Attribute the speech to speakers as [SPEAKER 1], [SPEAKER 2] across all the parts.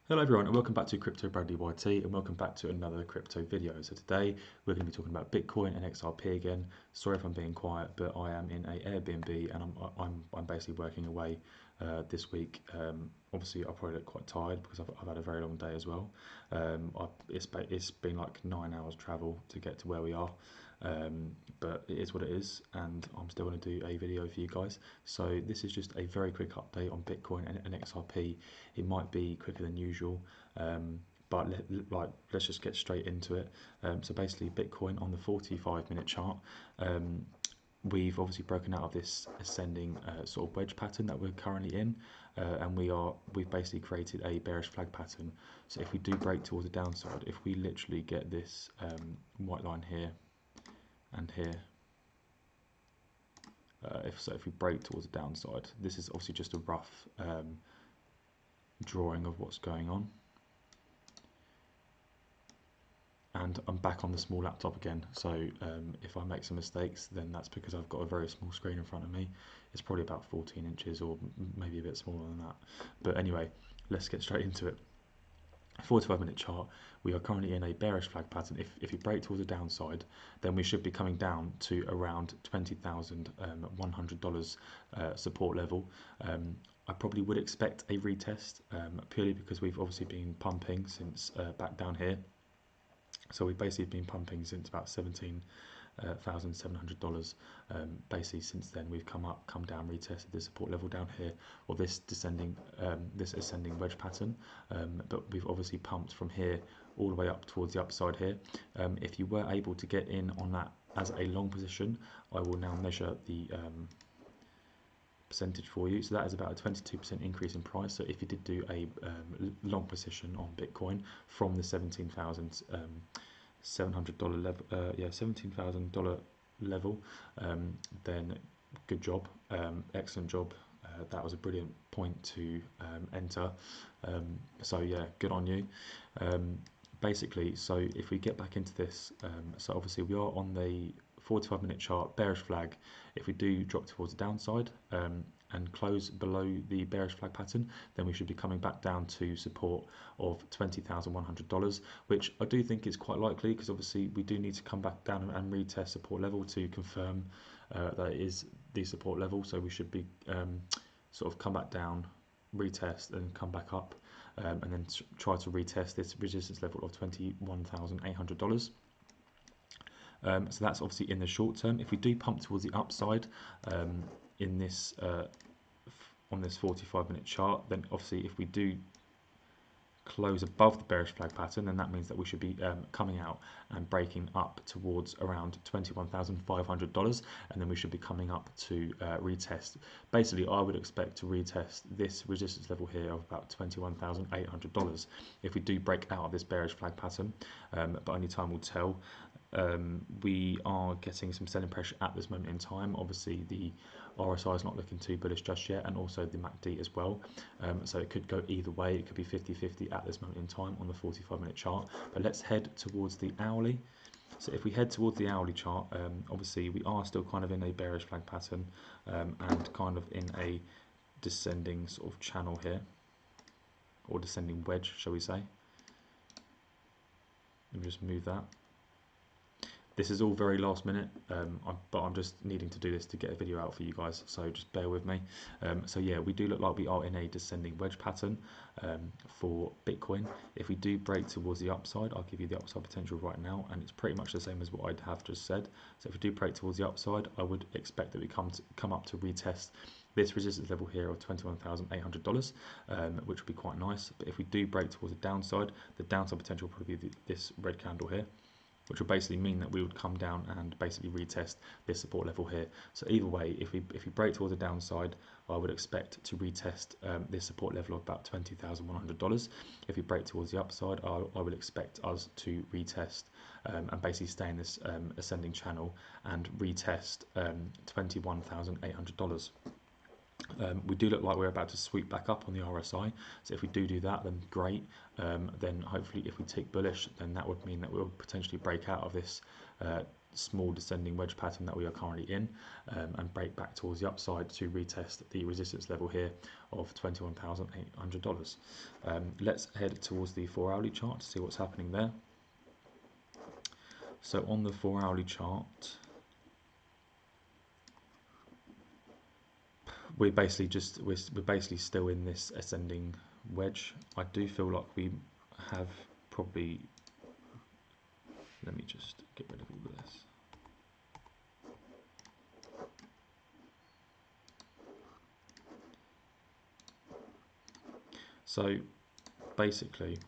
[SPEAKER 1] Hello everyone and welcome back to Crypto Bradley YT and welcome back to another crypto video. So today we're going to be talking about Bitcoin and XRP again. Sorry if I'm being quiet, but I am in a Airbnb and I'm basically working away this week. Obviously I probably look quite tired because I've had a very long day as well. It's been like 9 hours travel to get to where we are. But it is what it is, and I'm still going to do a video for you guys. So this is just a very quick update on Bitcoin and XRP. It might be quicker than usual, but let's just get straight into it. So basically, Bitcoin on the 45-minute chart. We've obviously broken out of this ascending sort of wedge pattern that we're currently in, and we've basically created a bearish flag pattern. So if we do break towards the downside, if we literally get this white line here and here, if we break towards the downside, this is obviously just a rough drawing of what's going on. And I'm back on the small laptop again, so if I make some mistakes, then that's because I've got a very small screen in front of me. It's probably about 14 inches or maybe a bit smaller than that. But anyway, let's get straight into it. 45-minute chart, we are currently in a bearish flag pattern. If we break towards the downside, then we should be coming down to around $20,100 support level. I probably would expect a retest, purely because we've obviously been pumping since back down here. So we've basically been pumping since about $17,700. Basically since then we've come down, retested the support level down here, or this ascending wedge pattern. But we've obviously pumped from here all the way up towards the upside here. If you were able to get in on that as a long position, I will now measure the percentage for you. So that is about a 22% increase in price. So if you did do a long position on Bitcoin from the $17,700 level, $17,000 level, then good job, excellent job. That was a brilliant point to enter. So yeah, good on you. Basically, so if we get back into this, so obviously we are on the 45-minute chart, bearish flag. If we do drop towards the downside and close below the bearish flag pattern, then we should be coming back down to support of $20,100, which I do think is quite likely, because obviously we do need to come back down and retest support level to confirm that it is the support level. So we should be sort of come back down, retest, and come back up, and then try to retest this resistance level of $21,800. So that's obviously in the short term. If we do pump towards the upside in this on this 45-minute chart, then obviously if we do close above the bearish flag pattern, then that means that we should be coming out and breaking up towards around $21,500, and then we should be coming up to retest. Basically, I would expect to retest this resistance level here of about $21,800 if we do break out of this bearish flag pattern, but only time will tell. We are getting some selling pressure at this moment in time. Obviously the RSI is not looking too bullish just yet, and also the MACD as well, so it could go either way. It could be 50-50 at this moment in time on the 45-minute chart. But let's head towards the hourly. So if we head towards the hourly chart, obviously we are still kind of in a bearish flag pattern, and kind of in a descending sort of channel here, or descending wedge, shall we say. Let me just move that. This is all very last minute, but I'm just needing to do this to get a video out for you guys, so just bear with me. So yeah, we do look like we are in a descending wedge pattern for Bitcoin. If we do break towards the upside, I'll give you the upside potential right now, and it's pretty much the same as what I have just said. So if we do break towards the upside, I would expect that we come up to retest this resistance level here of $21,800, which would be quite nice. But if we do break towards the downside potential will probably be this red candle here, which would basically mean that we would come down and basically retest this support level here. So either way, if we break towards the downside, I would expect to retest this support level of about $20,100. If we break towards the upside, I would expect us to retest and basically stay in this ascending channel and retest $21,800. We do look like we're about to sweep back up on the RSI, so if we do that, then great. Then hopefully if we tick bullish, then that would mean that we'll potentially break out of this small descending wedge pattern that we are currently in, and break back towards the upside to retest the resistance level here of $21,800. Let's head towards the 4-hourly chart to see what's happening there. So on the 4-hourly chart, we're basically still in this ascending wedge. I do feel like we have probably, let me just get rid of all of this. So basically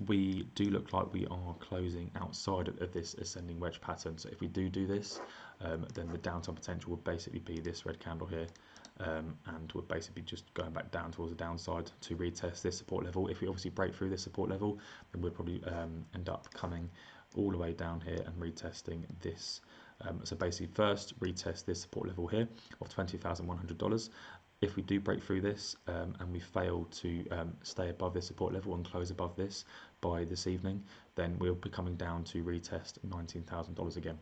[SPEAKER 1] we do look like we are closing outside of this ascending wedge pattern. So if we do this, then the downside potential would basically be this red candle here, and we're basically just going back down towards the downside to retest this support level. If we obviously break through this support level, then we'll probably end up coming all the way down here and retesting this. So basically first retest this support level here of $20,100. If we do break through this and we fail to stay above this support level and close above this by this evening, then we'll be coming down to retest $19,000 again.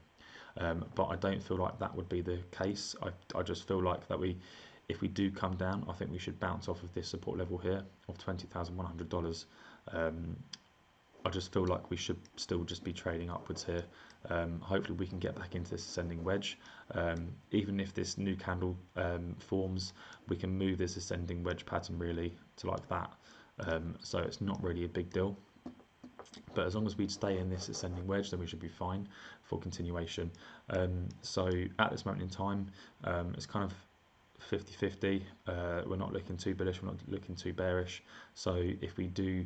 [SPEAKER 1] But I don't feel like that would be the case. I just feel like that if we do come down, I think we should bounce off of this support level here of $20,100. I just feel like we should still just be trading upwards here. Hopefully we can get back into this ascending wedge. Even if this new candle forms, we can move this ascending wedge pattern really to like that. So it's not really a big deal. But as long as we stay in this ascending wedge, then we should be fine for continuation. So at this moment in time, it's kind of 50-50. We're not looking too bullish, we're not looking too bearish. So if we do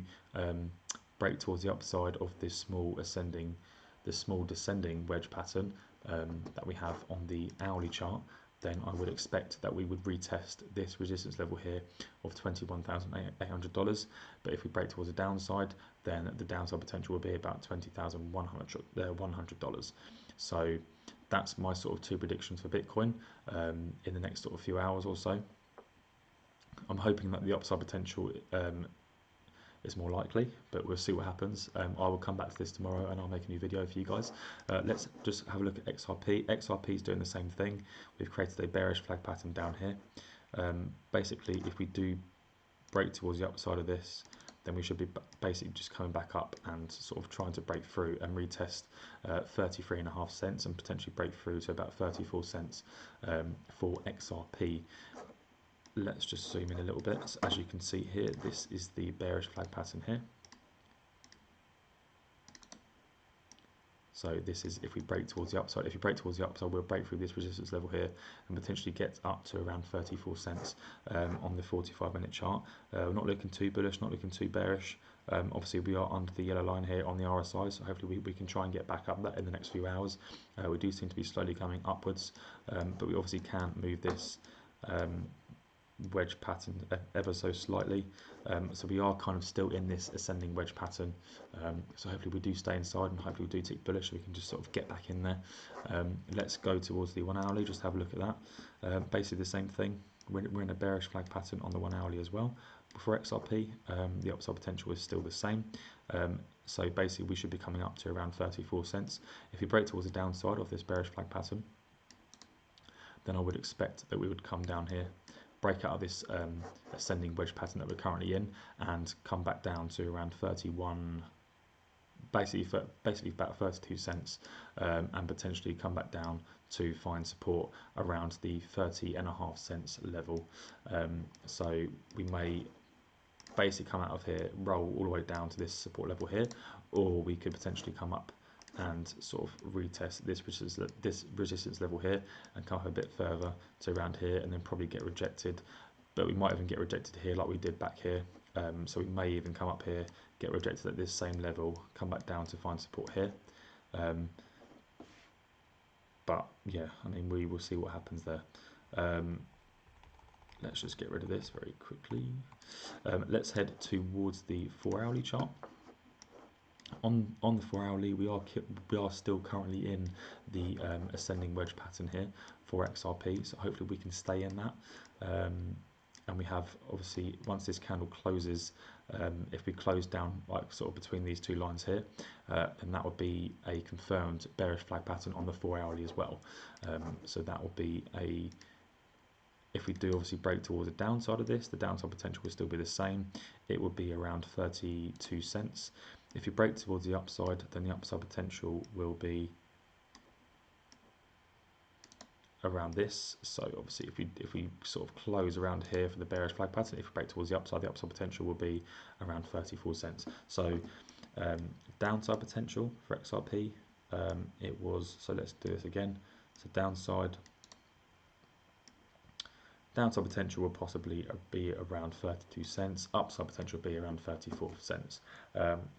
[SPEAKER 1] break towards the upside of this small descending wedge pattern that we have on the hourly chart, then I would expect that we would retest this resistance level here of $21,800. But if we break towards the downside, then the downside potential will be about $20,100. So that's my sort of two predictions for Bitcoin in the next sort of few hours or so. I'm hoping that the upside potential is more likely, but we'll see what happens. I will come back to this tomorrow and I'll make a new video for you guys. Let's just have a look at XRP. XRP is doing the same thing. We've created a bearish flag pattern down here. Basically, if we do break towards the upside of this, then we should be basically just coming back up and sort of trying to break through and retest 33.5 cents and potentially break through to about 34 cents for XRP. Let's just zoom in a little bit. So as you can see here, this is the bearish flag pattern here. So this is if we break towards the upside. If you break towards the upside, we'll break through this resistance level here and potentially get up to around 34 cents on the 45-minute chart. We're not looking too bullish, not looking too bearish. Obviously, we are under the yellow line here on the RSI, so hopefully we can try and get back up that in the next few hours. We do seem to be slowly coming upwards, but we obviously can't move this wedge pattern ever so slightly, so we are kind of still in this ascending wedge pattern, so hopefully we do stay inside and hopefully we do tick bullish so we can just sort of get back in there. Let's go towards the 1 hourly, just have a look at that. Basically the same thing, we're in a bearish flag pattern on the 1 hourly as well. For XRP, the upside potential is still the same, so basically we should be coming up to around 34 cents. If we break towards the downside of this bearish flag pattern, then I would expect that we would come down here, break out of this ascending wedge pattern that we're currently in and come back down to around 31, basically about 32 cents, and potentially come back down to find support around the 30.5 cents level. So we may basically come out of here, roll all the way down to this support level here, or we could potentially come up and sort of retest this resistance level here and come up a bit further to around here and then probably get rejected, but we might even get rejected here like we did back here. So we may even come up here, get rejected at this same level, come back down to find support here. But yeah, I mean, we will see what happens there. Let's just get rid of this very quickly. Let's head towards the 4-hourly chart. On the 4-hourly, we are still currently in the ascending wedge pattern here for XRP, so hopefully we can stay in that. and we have obviously once this candle closes, if we close down like sort of between these two lines here, then that would be a confirmed bearish flag pattern on the 4-hourly as well. So that will be a, if we do obviously break towards the downside of this, the downside potential will still be the same. It would be around 32 cents. If you break towards the upside, then the upside potential will be around this. So obviously if we sort of close around here for the bearish flag pattern, if we break towards the upside potential will be around 34 cents. So downside potential for XRP, it was, so let's do this again. So downside potential will possibly be around 32 cents, upside potential will be around 34 cents.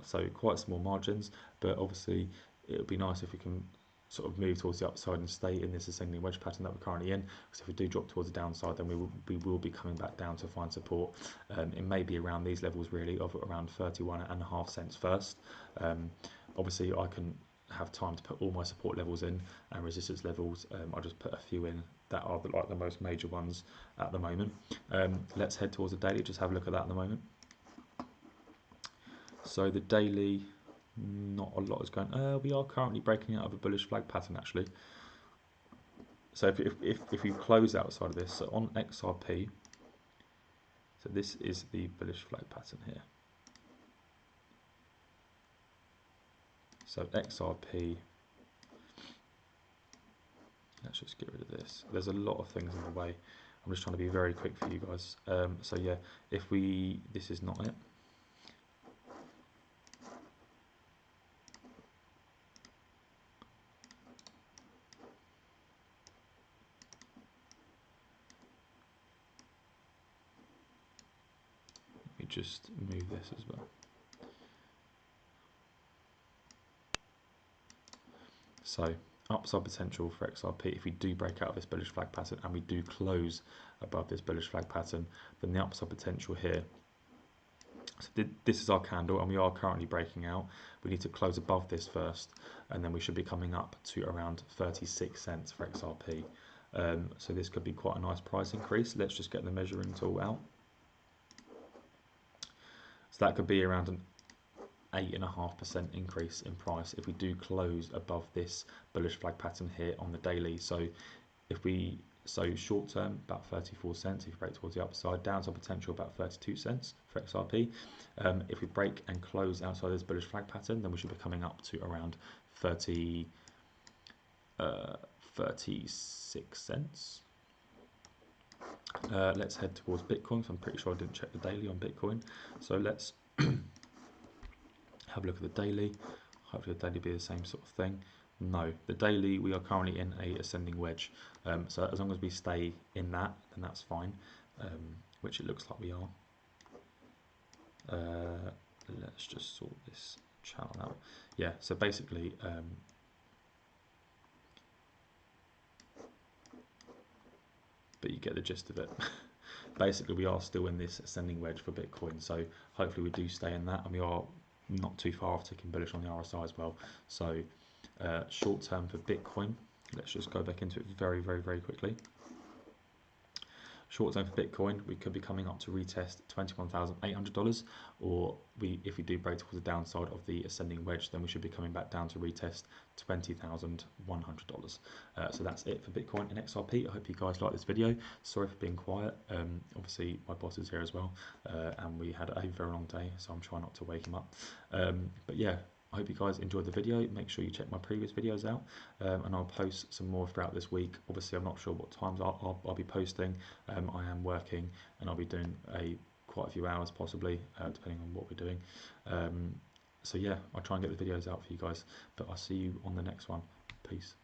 [SPEAKER 1] So quite small margins, but obviously it would be nice if we can sort of move towards the upside and stay in this ascending wedge pattern that we're currently in, because if we do drop towards the downside, then we will be coming back down to find support. It may be around these levels really of around 31.5 cents first. Obviously I can have time to put all my support levels in and resistance levels. I'll just put a few in that are like the most major ones at the moment. Let's head towards the daily, just have a look at that at the moment. So the daily, not a lot is going. We are currently breaking out of a bullish flag pattern actually. So if we close outside of this, so on XRP, so this is the bullish flag pattern here. So XRP, let's just get rid of this. There's a lot of things in the way. I'm just trying to be very quick for you guys. So yeah, if we, this is not it. Let me just move this as well. So upside potential for XRP, if we do break out of this bullish flag pattern and we do close above this bullish flag pattern, then the upside potential here, so this is our candle and we are currently breaking out. We need to close above this first, and then we should be coming up to around 36 cents for XRP. So this could be quite a nice price increase. Let's just get the measuring tool out. So that could be around an 8.5% increase in price if we do close above this bullish flag pattern here on the daily. So if we, so short term about 34 cents if you break towards the upside, downside potential about 32 cents for XRP. If we break and close outside this bullish flag pattern, then we should be coming up to around 36 cents. Let's head towards Bitcoin. So I'm pretty sure I didn't check the daily on Bitcoin. So let's have a look at the daily. Hopefully the daily be the same sort of thing. No, the daily, we are currently in a ascending wedge. So as long as we stay in that, then that's fine, which it looks like we are. Let's just sort this channel out. Yeah, so basically, but you get the gist of it. Basically, we are still in this ascending wedge for Bitcoin. So hopefully we do stay in that, and we are not too far off ticking bullish on the RSI as well. So short term for Bitcoin, let's just go back into it very quickly. Short term for Bitcoin, we could be coming up to retest $21,800, or if we do break towards the downside of the ascending wedge, then we should be coming back down to retest $20,100. So that's it for Bitcoin and XRP. I hope you guys like this video. Sorry for being quiet. Obviously my boss is here as well, and we had a very long day, so I'm trying not to wake him up. But yeah, I hope you guys enjoyed the video. Make sure you check my previous videos out, and I'll post some more throughout this week. Obviously, I'm not sure what times I'll be posting. I am working, and I'll be doing quite a few hours possibly, depending on what we're doing. So yeah, I'll try and get the videos out for you guys, but I'll see you on the next one. Peace.